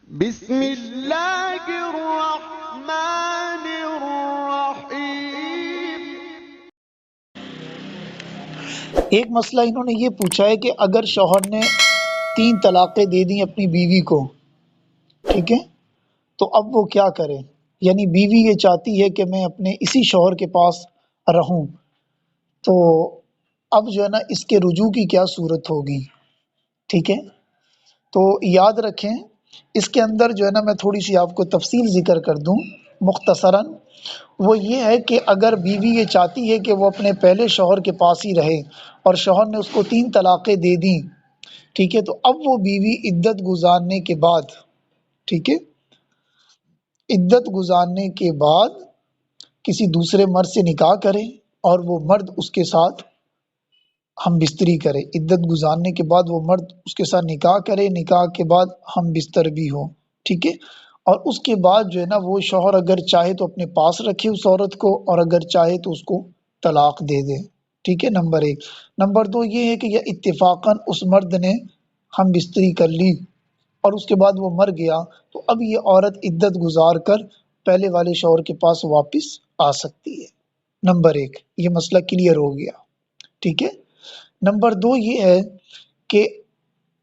بسم اللہ الرحمن الرحیم۔ ایک مسئلہ انہوں نے یہ پوچھا ہے کہ اگر شوہر نے 3 طلاقیں دے دیں اپنی بیوی کو، ٹھیک ہے، تو اب وہ کیا کرے؟ یعنی بیوی یہ چاہتی ہے کہ میں اپنے اسی شوہر کے پاس رہوں، تو اب جو ہے نا اس کے رجوع کی کیا صورت ہوگی؟ ٹھیک ہے، تو یاد رکھیں اس کے اندر جو ہے نا میں تھوڑی سی آپ کو تفصیل ذکر کر دوں مختصراً۔ وہ یہ ہے کہ اگر بیوی یہ چاہتی ہے کہ وہ اپنے پہلے شوہر کے پاس ہی رہے اور شوہر نے اس کو 3 طلاقیں دے دیں، ٹھیک ہے، تو اب وہ بیوی عدت گزارنے کے بعد، ٹھیک ہے، عدت گزارنے کے بعد کسی دوسرے مرد سے نکاح کرے اور وہ مرد اس کے ساتھ ہم بستری کرے۔ عدت گزارنے کے بعد وہ مرد اس کے ساتھ نکاح کرے، نکاح کے بعد ہم بستر بھی ہو، ٹھیک ہے، اور اس کے بعد جو ہے نا وہ شوہر اگر چاہے تو اپنے پاس رکھے اس عورت کو، اور اگر چاہے تو اس کو طلاق دے دے، ٹھیک ہے، نمبر 1۔ نمبر 2 یہ ہے کہ یہ اتفاقاً اس مرد نے ہم بستری کر لی اور اس کے بعد وہ مر گیا، تو اب یہ عورت عدت گزار کر پہلے والے شوہر کے پاس واپس آ سکتی ہے۔ نمبر 1 یہ مسئلہ کلیئر ہو گیا، ٹھیک ہے۔ نمبر 2 یہ ہے کہ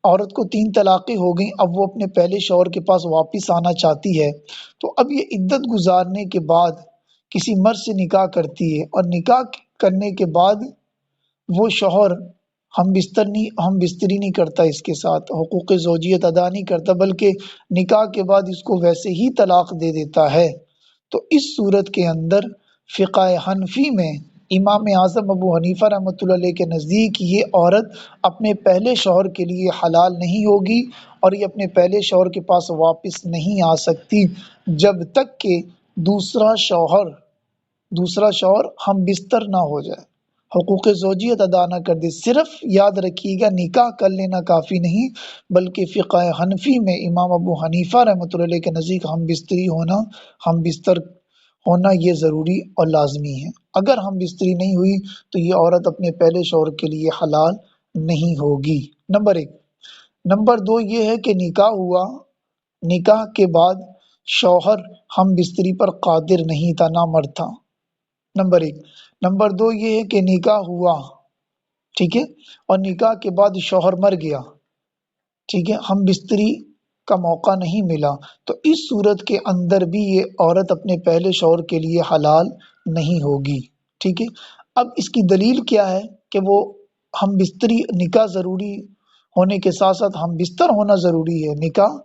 عورت کو 3 طلاقیں ہو گئیں، اب وہ اپنے پہلے شوہر کے پاس واپس آنا چاہتی ہے، تو اب یہ عدت گزارنے کے بعد کسی مرد سے نکاح کرتی ہے، اور نکاح کرنے کے بعد وہ شوہر ہم بستری نہیں کرتا اس کے ساتھ، حقوق زوجیت ادا نہیں کرتا، بلکہ نکاح کے بعد اس کو ویسے ہی طلاق دے دیتا ہے، تو اس صورت کے اندر فقہ حنفی میں امام اعظم ابو حنیفہ رحمۃ اللہ علیہ کے نزدیک یہ عورت اپنے پہلے شوہر کے لیے حلال نہیں ہوگی، اور یہ اپنے پہلے شوہر کے پاس واپس نہیں آ سکتی جب تک کہ دوسرا شوہر ہم بستر نہ ہو جائے، حقوق زوجیت ادا نہ کر دے۔ صرف یاد رکھیے گا نکاح کر لینا کافی نہیں، بلکہ فقہ حنفی میں امام ابو حنیفہ رحمۃ اللہ علیہ کے نزدیک ہم بستر ہونا یہ ضروری اور لازمی ہے۔ اگر ہم بستری نہیں ہوئی تو یہ عورت اپنے پہلے شوہر کے لیے حلال نہیں ہوگی، نمبر 1۔ نمبر 2 یہ ہے کہ نکاح ہوا، نکاح کے بعد شوہر ہم بستری پر قادر نہیں تھا، نامرد تھا، نمبر 1۔ نمبر 2 یہ ہے کہ نکاح ہوا، ٹھیک ہے، اور نکاح کے بعد شوہر مر گیا، ٹھیک ہے، ہم بستری کا موقع نہیں ملا، تو اس صورت کے اندر بھی یہ عورت اپنے پہلے شوہر کے لیے حلال نہیں ہوگی، ٹھیک ہے۔ اب اس کی دلیل کیا ہے کہ وہ ہم بستری، نکاح ضروری ہونے کے ساتھ ساتھ ہم بستر ہونا ضروری ہے، نکاح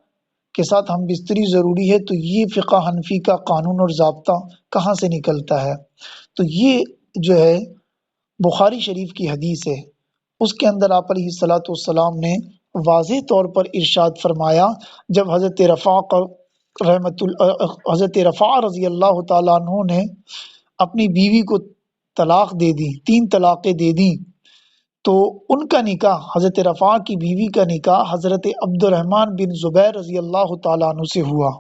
کے ساتھ ہم بستری ضروری ہے، تو یہ فقہ حنفی کا قانون اور ضابطہ کہاں سے نکلتا ہے؟ تو یہ جو ہے بخاری شریف کی حدیث ہے، اس کے اندر آپ علیہ الصلاۃ والسلام نے واضح طور پر ارشاد فرمایا، جب حضرت رفاع رضی اللہ تعالیٰ عنہ نے اپنی بیوی کو طلاق دے دی، 3 طلاقیں دے دیں، تو ان کا نکاح، حضرت رفاع کی بیوی کا نکاح حضرت عبد الرحمن بن زبیر رضی اللہ تعالیٰ عنہ سے ہوا،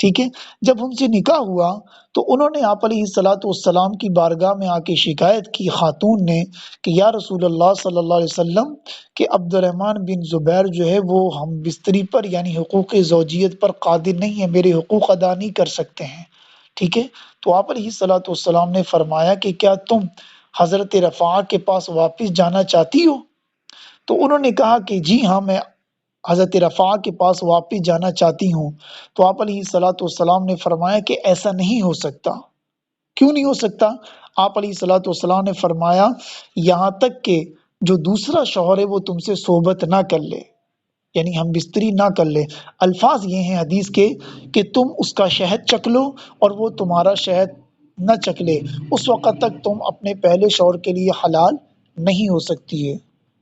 ٹھیک ہے۔ جب ان سے نکاح ہوا تو انہوں نے آپ علیہ الصلاۃ والسلام کی بارگاہ میں آ کے شکایت کی، خاتون نے، کہ یا رسول اللہ صلی اللہ علیہ وسلم کہ عبد الرحمن بن زبیر جو ہے وہ ہم بستری پر یعنی حقوق زوجیت پر قادر نہیں ہے، میرے حقوق ادا نہیں کر سکتے ہیں، ٹھیک ہے۔ تو آپ علیہ الصلاۃ والسلام نے فرمایا کہ کیا تم حضرت رفاع کے پاس واپس جانا چاہتی ہو؟ تو انہوں نے کہا کہ جی ہاں، میں حضرت رفاع کے پاس واپس جانا چاہتی ہوں۔ تو آپ علیہ الصلاۃ والسلام نے فرمایا کہ ایسا نہیں ہو سکتا۔ کیوں نہیں ہو سکتا؟ آپ علیہ الصلاۃ والسلام نے فرمایا یہاں تک کہ جو دوسرا شوہر ہے وہ تم سے صحبت نہ کر لے، یعنی ہم بستری نہ کر لے۔ الفاظ یہ ہیں حدیث کے کہ تم اس کا شہد چکھ لو اور وہ تمہارا شہد نہ چکھ لے، اس وقت تک تم اپنے پہلے شوہر کے لیے حلال نہیں ہو سکتی ہے،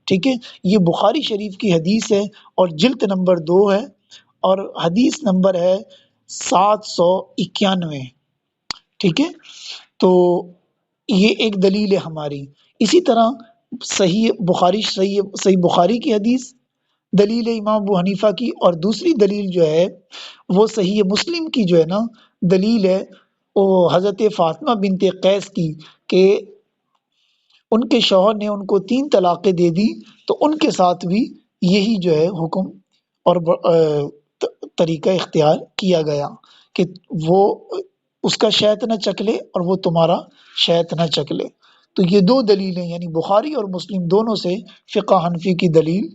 ٹھیک ہے۔ یہ بخاری شریف کی حدیث ہے اور جلد نمبر 2 ہے اور حدیث نمبر ہے 791، ٹھیک ہے۔ تو یہ ایک دلیل ہے ہماری۔ اسی طرح صحیح بخاری کی حدیث دلیل ہے امام ابو حنیفہ کی، اور دوسری دلیل جو ہے وہ صحیح مسلم کی جو ہے نا دلیل ہے، وہ حضرت فاطمہ بنت قیس کی، کہ ان کے شوہر نے ان کو 3 طلاقیں دے دی، تو ان کے ساتھ بھی یہی جو ہے حکم اور طریقہ اختیار کیا گیا کہ وہ اس کا شہد نہ چکھلے اور وہ تمہارا شہد نہ چکھلے۔ تو یہ دو دلیلیں یعنی بخاری اور مسلم دونوں سے فقہ حنفی کی دلیل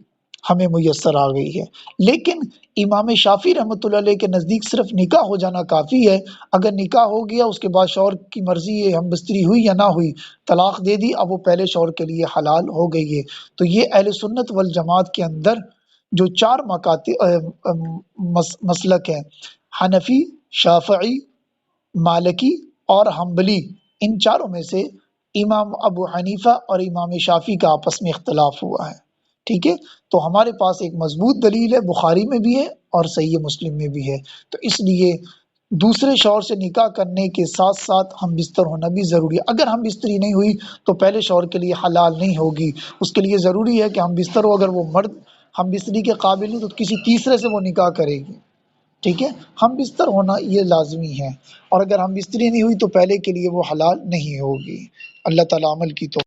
ہمیں میسر آ گئی ہے۔ لیکن امام شافعی رحمۃ اللہ علیہ کے نزدیک صرف نکاح ہو جانا کافی ہے۔ اگر نکاح ہو گیا، اس کے بعد شوہر کی مرضی ہے، ہم بستری ہوئی یا نہ ہوئی، طلاق دے دی، اب وہ پہلے شوہر کے لیے حلال ہو گئی ہے۔ تو یہ اہل سنت والجماعت کے اندر جو چار مسلک ہیں، حنفی، شافعی، مالکی اور حنبلی، ان چاروں میں سے امام ابو حنیفہ اور امام شافعی کا آپس میں اختلاف ہوا ہے۔ ٹھیک ہے، تو ہمارے پاس ایک مضبوط دلیل ہے، بخاری میں بھی ہے اور صحیح مسلم میں بھی ہے۔ تو اس لیے دوسرے شوہر سے نکاح کرنے کے ساتھ ساتھ ہم بستر ہونا بھی ضروری ہے۔ اگر ہم بستری نہیں ہوئی تو پہلے شوہر کے لیے حلال نہیں ہوگی، اس کے لیے ضروری ہے کہ ہم بستر ہو۔ اگر وہ مرد ہم بستری کے قابل نہیں تو کسی تیسرے سے وہ نکاح کرے گی۔ ٹھیک ہے، ہم بستر ہونا یہ لازمی ہے، اور اگر ہم بستری نہیں ہوئی تو پہلے کے لیے وہ حلال نہیں ہوگی۔ اللہ تعالیٰ عمل کی تو